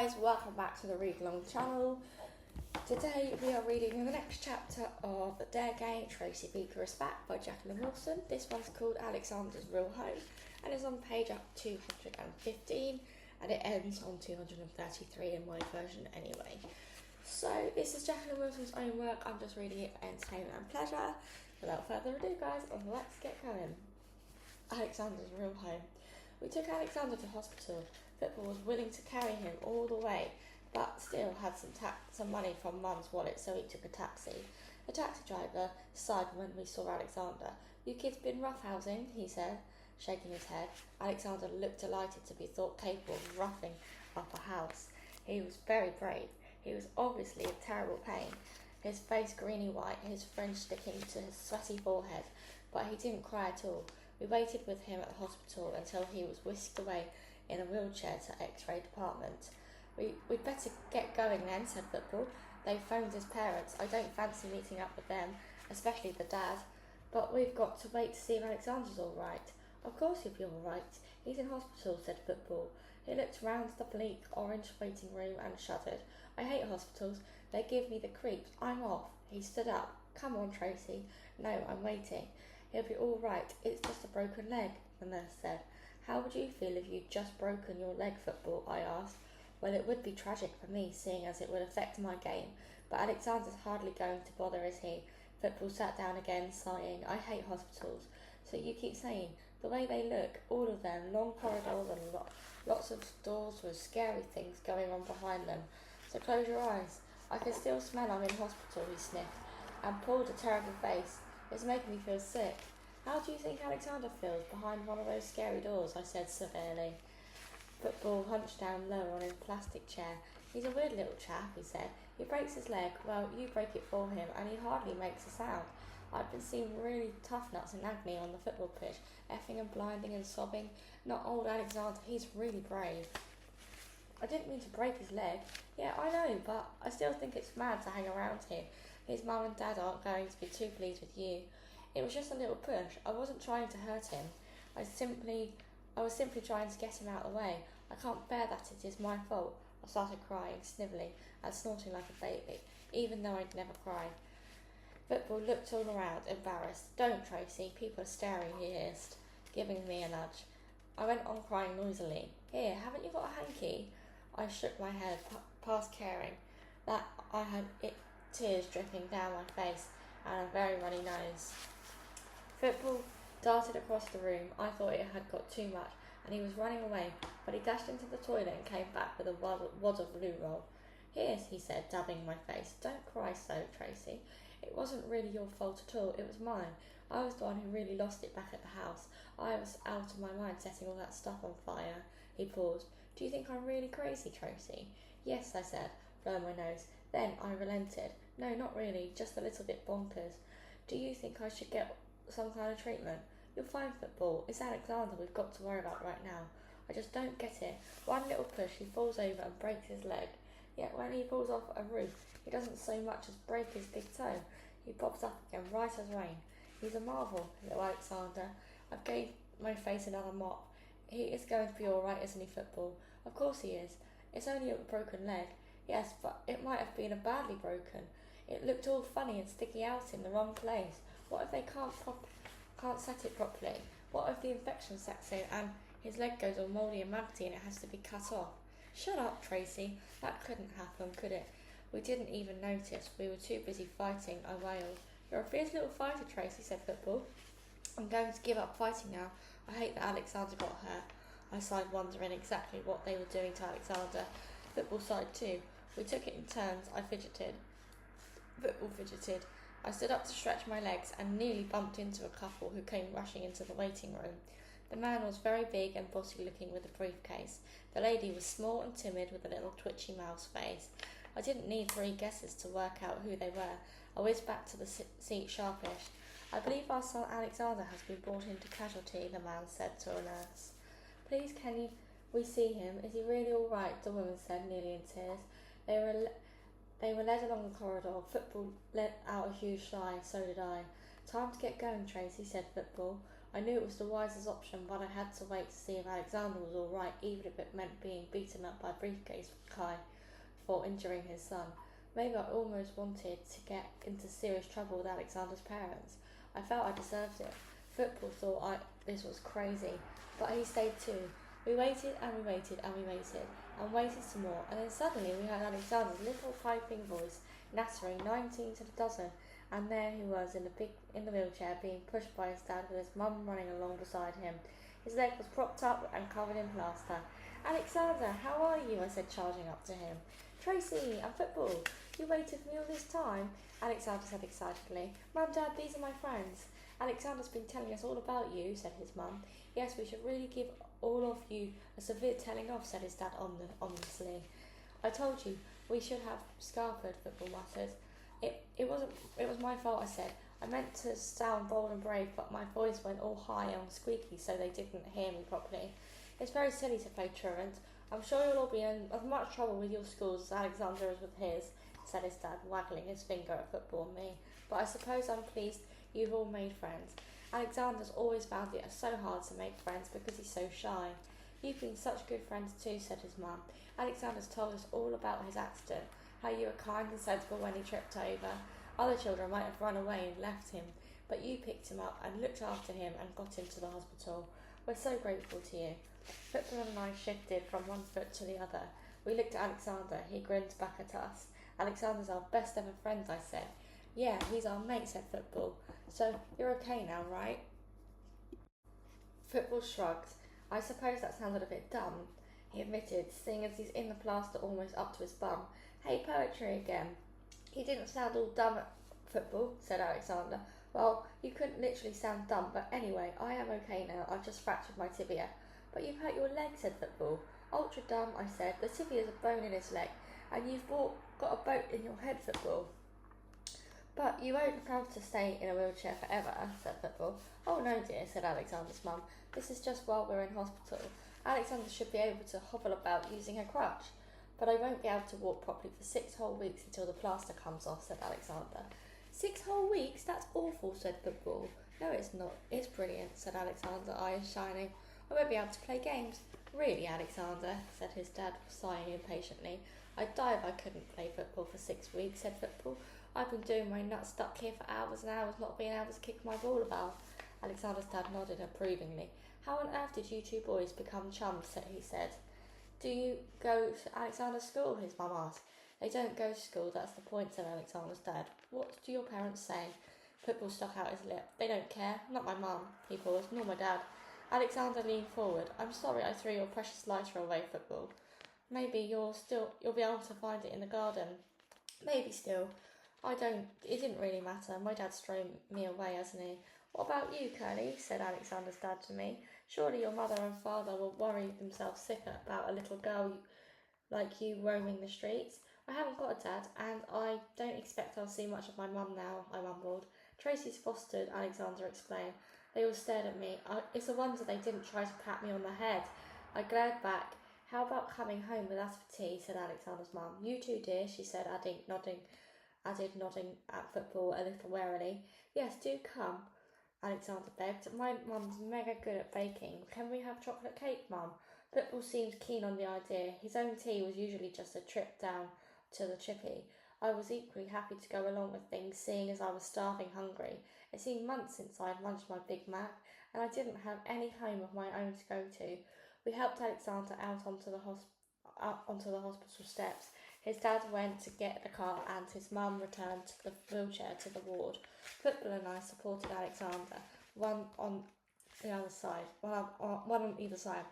guys, welcome back to the Read Along channel. Today we are reading the next chapter of The Dare Game, Tracy Beaker is Back by Jaqueline Wilson. This one's called Alexander's Real Home and is on page up 215 and it ends on 233 in my version anyway. So this is Jaqueline Wilson's own work, I'm just reading it for entertainment and pleasure. Without further ado guys, let's get going. Alexander's Real Home. We took Alexander to hospital. Football was willing to carry him all the way, but still had some money from Mum's wallet, so he took a taxi. The taxi driver sighed when we saw Alexander. "You kids been roughhousing?" he said, shaking his head. Alexander looked delighted to be thought capable of roughing up a house. He was very brave. He was obviously in terrible pain, his face greeny white, his fringe sticking to his sweaty forehead, but he didn't cry at all. We waited with him at the hospital until he was whisked away in a wheelchair to X-ray department. We'd better get going then, said Football. They phoned his parents. I don't fancy meeting up with them, especially the dad. But we've got to wait to see if Alexander's all right. Of course he'll be all right. He's in hospital, said Football. He looked round the bleak orange waiting room and shuddered. I hate hospitals. They give me the creeps. I'm off. He stood up. Come on, Tracy. No, I'm waiting. He'll be all right. It's just a broken leg, the nurse said. How would you feel if you'd just broken your leg, Football? I asked. Well, it would be tragic for me, seeing as it would affect my game, but Alexander's hardly going to bother, is he? Football sat down again, sighing. I hate hospitals. So you keep saying, the way they look, all of them, long corridors and lots of doors with scary things going on behind them. So close your eyes. I can still smell I'm in hospital, he sniffed, and pulled a terrible face. It's making me feel sick. How do you think Alexander feels behind one of those scary doors? I said severely. Football hunched down lower on his plastic chair. He's a weird little chap, he said. He breaks his leg. Well, you break it for him, and he hardly makes a sound. I've been seeing really tough nuts in agony on the football pitch, effing and blinding and sobbing. Not old Alexander, he's really brave. I didn't mean to break his leg. Yeah, I know, but I still think it's mad to hang around here. His mum and dad aren't going to be too pleased with you. It was just a little push. I wasn't trying to hurt him. I was simply trying to get him out of the way. I can't bear that it is my fault. I started crying, snivelling, and snorting like a baby, even though I'd never cried. Football looked all around, embarrassed. Don't, Tracy, people are staring, he hissed, giving me a nudge. I went on crying noisily. Here, haven't you got a hanky? I shook my head, past caring that I had tears dripping down my face and a very runny nose. Football darted across the room. I thought it had got too much, and he was running away, but he dashed into the toilet and came back with a wad of loo roll. Here, he said, dabbing my face. Don't cry so, Tracy. It wasn't really your fault at all. It was mine. I was the one who really lost it back at the house. I was out of my mind setting all that stuff on fire. He paused. Do you think I'm really crazy, Tracy? Yes, I said, blowing my nose. Then I relented. No, not really, just a little bit bonkers. Do you think I should get some kind of treatment? You'll find, Football. It's Alexander we've got to worry about right now. I just don't get it. One little push, he falls over and breaks his leg. Yet when he falls off a roof, he doesn't so much as break his big toe. He pops up again right as rain. He's a marvel, little Alexander. I've gave my face another mop. He is going to be all right, isn't he, Football? Of course he is. It's only a broken leg. Yes, but it might have been a badly broken. It looked all funny and sticky out in the wrong place. What if they can't set it properly? What if the infection sets in and his leg goes all mouldy and maggoty and it has to be cut off? Shut up, Tracy. That couldn't happen, could it? We didn't even notice. We were too busy fighting, I wailed. You're a fierce little fighter, Tracy, said Football. I'm going to give up fighting now. I hate that Alexander got hurt. I sighed, wondering exactly what they were doing to Alexander. Football sighed too. We took it in turns. I fidgeted. Football fidgeted. I stood up to stretch my legs and nearly bumped into a couple who came rushing into the waiting room. The man was very big and bossy looking with a briefcase. The lady was small and timid with a little twitchy mouse face. I didn't need 3 guesses to work out who they were. I whizzed back to the seat sharpish. I believe our son Alexander has been brought into casualty, the man said to a nurse. Please, we see him? Is he really all right? The woman said, nearly in tears. They were led along the corridor. Football let out a huge sigh. So did I. Time to get going, Tracy, said Football. I knew it was the wisest option, but I had to wait to see if Alexander was alright, even if it meant being beaten up by a briefcase Kai for injuring his son. Maybe I almost wanted to get into serious trouble with Alexander's parents. I felt I deserved it. Football thought this was crazy, but he stayed too. We waited and we waited and we waited and waited some more, and then suddenly we heard Alexander's little piping voice nattering 19 to the dozen, and there he was in the wheelchair being pushed by his dad with his mum running along beside him. His leg was propped up and covered in plaster. "Alexander, how are you?" I said, charging up to him. "Tracy, I'm Football. You waited for me all this time?" Alexander said excitedly. "Mum, Dad, these are my friends." "Alexander's been telling us all about you," said his mum. "Yes, we should really give all of you a severe telling off," said his dad ominously. "I told you we should have Scarford," Football muttered. It was my fault," I said. "I meant to sound bold and brave, but my voice went all high and squeaky, so they didn't hear me properly. It's very silly to play truant. I'm sure you'll all be in as much trouble with your schools as Alexander is with his," said his dad, waggling his finger at Football and me. "But I suppose I'm pleased you've all made friends. Alexander's always found it so hard to make friends because he's so shy." "You've been such good friends too," said his mum. "Alexander's told us all about his accident, how you were kind and sensible when he tripped over. Other children might have run away and left him, but you picked him up and looked after him and got him to the hospital. We're so grateful to you." Football and I shifted from one foot to the other. We looked at Alexander. He grinned back at us. "Alexander's our best ever friend," I said. "Yeah, he's our mate," said Football. "So you're okay now, right?" Football shrugged. "I suppose that sounded a bit dumb," he admitted, seeing as he's in the plaster almost up to his bum. "Hey, poetry again." "He didn't sound all dumb at Football," said Alexander. "Well, you couldn't literally sound dumb, but anyway, I am okay now. I've just fractured my tibia." "But you've hurt your leg," said Football. "Ultra dumb," I said. "The tibia's a bone in his leg, and you've got a boat in your head, Football." "But you won't have to stay in a wheelchair forever," said Football. "Oh no, dear," said Alexander's mum. "This is just while we're in hospital. Alexander should be able to hobble about using a crutch." "But I won't be able to walk properly for 6 whole weeks until the plaster comes off," said Alexander. 6 whole weeks? That's awful," said Football. "No, it's not. It's brilliant," said Alexander, eyes shining. "I won't be able to play games." "Really, Alexander?" said his dad, sighing impatiently. "I'd die if I couldn't play football for 6 weeks," said Football. "I've been doing my nuts stuck here for hours and hours, not being able to kick my ball about." Alexander's dad nodded approvingly. "How on earth did you two boys become chums?" he said. "Do you go to Alexander's school?" his mum asked. "They don't go to school, that's the point," said Alexander's dad. "What do your parents say?" Football stuck out his lip. "They don't care. Not my mum," he paused, "nor my dad." Alexander leaned forward. "I'm sorry I threw your precious lighter away, Football. Maybe you'll be able to find it in the garden." "Maybe still. It didn't really matter. My dad's thrown me away, hasn't he?" "What about you, Curly?" said Alexander's dad to me. "Surely your mother and father will worry themselves sick about a little girl like you roaming the streets." "I haven't got a dad, and I don't expect I'll see much of my mum now," I mumbled. "Tracy's fostered," Alexander explained. They all stared at me. It's a wonder they didn't try to pat me on the head. I glared back. "How about coming home with us for tea?" said Alexander's mum. "You too, dear," she said, nodding at Football a little warily. "Yes, do come," Alexander begged. "My mum's mega good at baking. Can we have chocolate cake, Mum?" Football seemed keen on the idea. His own tea was usually just a trip down to the chippy. I was equally happy to go along with things, seeing as I was starving hungry. It seemed months since I had lunched my Big Mac, and I didn't have any home of my own to go to. We helped Alexander out onto the hospital steps. His dad went to get the car, and his mum returned the wheelchair to the ward. Football and I supported Alexander, one on either side.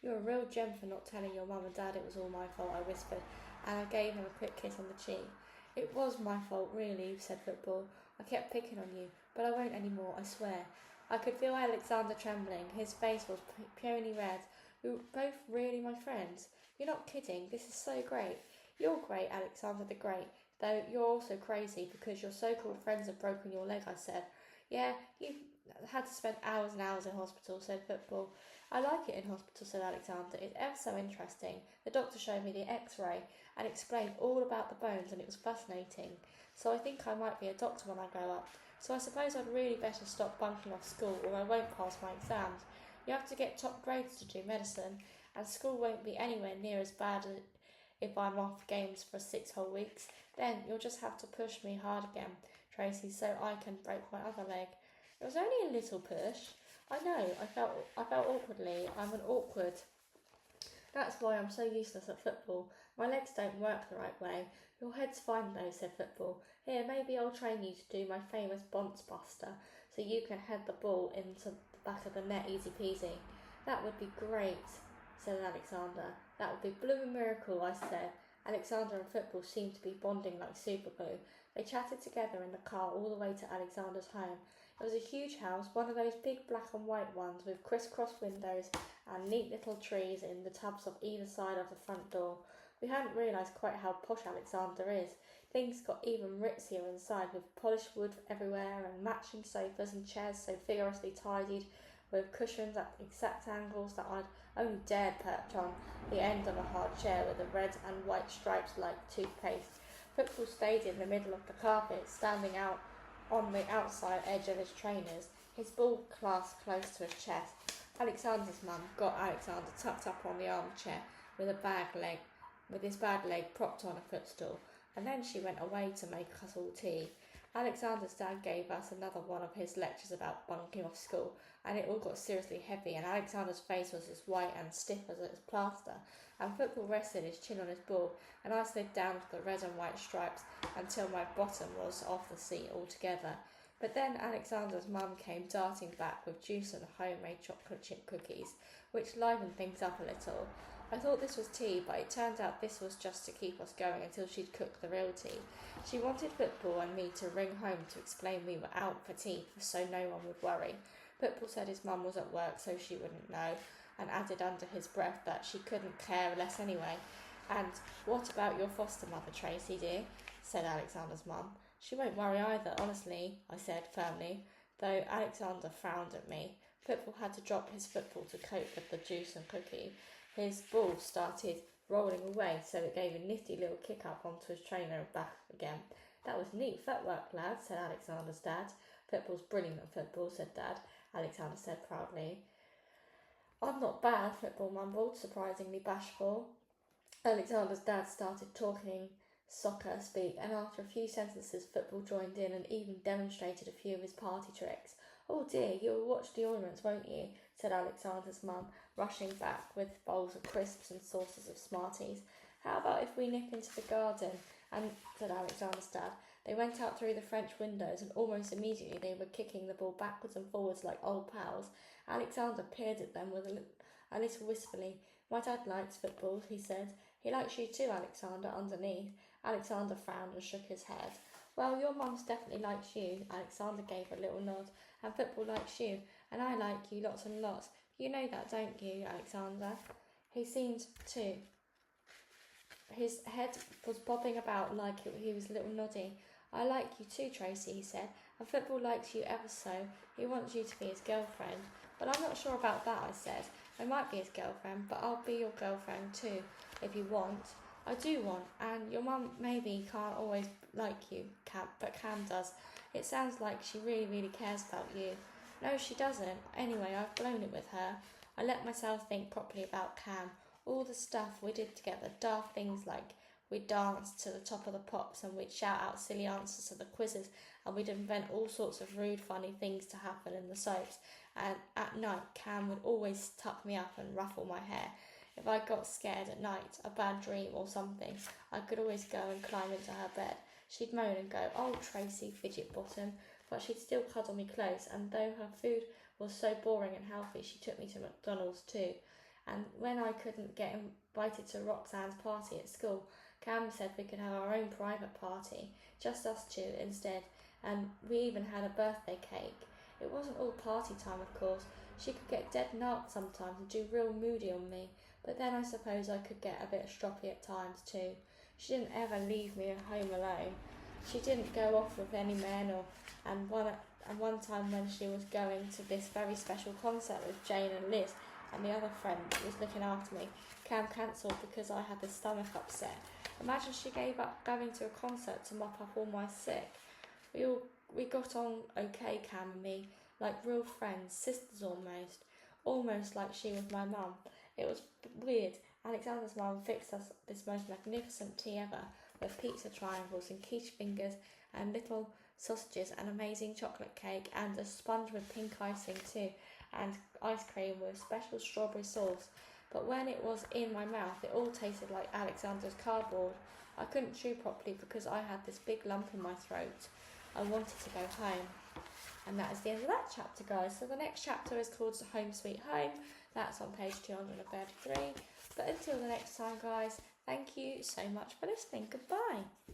"You're a real gem for not telling your mum and dad it was all my fault," I whispered, and I gave him a quick kiss on the cheek. "It was my fault, really," said Football. "I kept picking on you, but I won't anymore, I swear." I could feel Alexander trembling. His face was peony red. "You're both really my friends? You're not kidding. This is so great." "You're great, Alexander the Great, though you're also crazy because your so-called friends have broken your leg," I said. "Yeah, you've had to spend hours and hours in hospital," said Football. "I like it in hospital," said Alexander. "It's ever so interesting. The doctor showed me the x-ray and explained all about the bones, and it was fascinating. So I think I might be a doctor when I grow up." so I suppose I'd really better stop bunking off school or I won't pass my exams. You have to get top grades to do medicine, and school won't be anywhere near as bad if I'm off games for 6 whole weeks. Then you'll just have to push me hard again, Tracy, so I can break my other leg. It was only a little push. I know, I felt awkwardly. I'm an awkward. That's why I'm so useless at football. My legs don't work the right way. Your head's fine though, said Football. Here, maybe I'll train you to do my famous bonce buster, so you can head the ball into the back of the net easy peasy. That would be great, said Alexander. That would be blooming miracle, I said. Alexander and Football seemed to be bonding like superglue. They chatted together in the car all the way to Alexander's home. It was a huge house, one of those big black and white ones with crisscross windows and neat little trees in the tubs of either side of the front door. We hadn't realised quite how posh Alexander is. Things got even ritzier inside, with polished wood everywhere and matching sofas and chairs so vigorously tidied, with cushions at exact angles that I'd only dared perch on the end of a hard chair with the red and white stripes like toothpaste. Football stayed in the middle of the carpet, standing out on the outside edge of his trainers, his ball clasped close to his chest. Alexander's mum got Alexander tucked up on the armchair with his bad leg propped on a footstool, and then she went away to make us all tea. Alexander's dad gave us another one of his lectures about bunking off school, and it all got seriously heavy, and Alexander's face was as white and stiff as it was plaster, and Football rested his chin on his ball, and I slid down to the red and white stripes until my bottom was off the seat altogether. But then Alexander's mum came darting back with juice and homemade chocolate chip cookies, which livened things up a little. I thought this was tea, but it turned out this was just to keep us going until she'd cooked the real tea. She wanted Football and me to ring home to explain we were out for tea so no one would worry. Football said his mum was at work so she wouldn't know, and added under his breath that she couldn't care less anyway. And what about your foster mother, Tracy, dear? Said Alexander's mum. She won't worry either, honestly, I said firmly, though Alexander frowned at me. Football had to drop his football to cope with the juice and cookie. His ball started rolling away, so it gave a nifty little kick up onto his trainer and back again. That was neat footwork, lad, said Alexander's dad. Football's brilliant at football, said Dad, Alexander said proudly. I'm not bad, Football mumbled, surprisingly bashful. Alexander's dad started talking soccer speak, and after a few sentences Football joined in and even demonstrated a few of his party tricks. Oh dear, you'll watch the ornaments, won't you? Said Alexander's mum, rushing back with bowls of crisps and saucers of Smarties. How about if we nip into the garden? And said Alexander's dad. They went out through the French windows, and almost immediately they were kicking the ball backwards and forwards like old pals. Alexander peered at them with a little wistfully. My dad likes football, he said. He likes you too, Alexander, underneath. Alexander frowned and shook his head. Well, your mum's definitely likes you. Alexander gave a little nod. And Football likes you, and I like you lots and lots. You know that, don't you, Alexander? He seemed to. His head was bobbing about like he was a little noddy. I like you too, Tracy, he said, and Football likes you ever so. He wants you to be his girlfriend. But I'm not sure about that, I said. I might be his girlfriend, but I'll be your girlfriend too, if you want. I do want, and your mum maybe can't always like you, but Cam does. It sounds like she really, really cares about you. No, she doesn't. Anyway, I've blown it with her. I let myself think properly about Cam. All the stuff we did together, daft things like we'd dance to the top of the pops and we'd shout out silly answers to the quizzes and we'd invent all sorts of rude, funny things to happen in the soaps. And at night, Cam would always tuck me up and ruffle my hair. If I got scared at night, a bad dream or something, I could always go and climb into her bed. She'd moan and go, "Oh, Tracy, fidget bottom," but she'd still cuddle me close, and though her food was so boring and healthy, she took me to McDonald's too. And when I couldn't get invited to Roxanne's party at school, Cam said we could have our own private party, just us two instead, and we even had a birthday cake. It wasn't all party time, of course. She could get dead narked sometimes and do real moody on me, but then I suppose I could get a bit stroppy at times too. She didn't ever leave me at home alone. She didn't go off with any men, and one time when she was going to this very special concert with Jane and Liz, and the other friend that was looking after me, Cam cancelled because I had the stomach upset. Imagine she gave up going to a concert to mop up all my sick. We we got on okay, Cam and me, like real friends, sisters almost like she was my mum. It was weird. Alexander's mum fixed us this most magnificent tea ever, with pizza triangles and quiche fingers and little sausages and amazing chocolate cake and a sponge with pink icing too, and ice cream with special strawberry sauce. But when it was in my mouth, it all tasted like Alexander's cardboard. I couldn't chew properly because I had this big lump in my throat. I wanted to go home. And that is the end of that chapter, guys. So the next chapter is called Home Sweet Home. That's on page 233. But until the next time, guys, thank you so much for listening. Goodbye.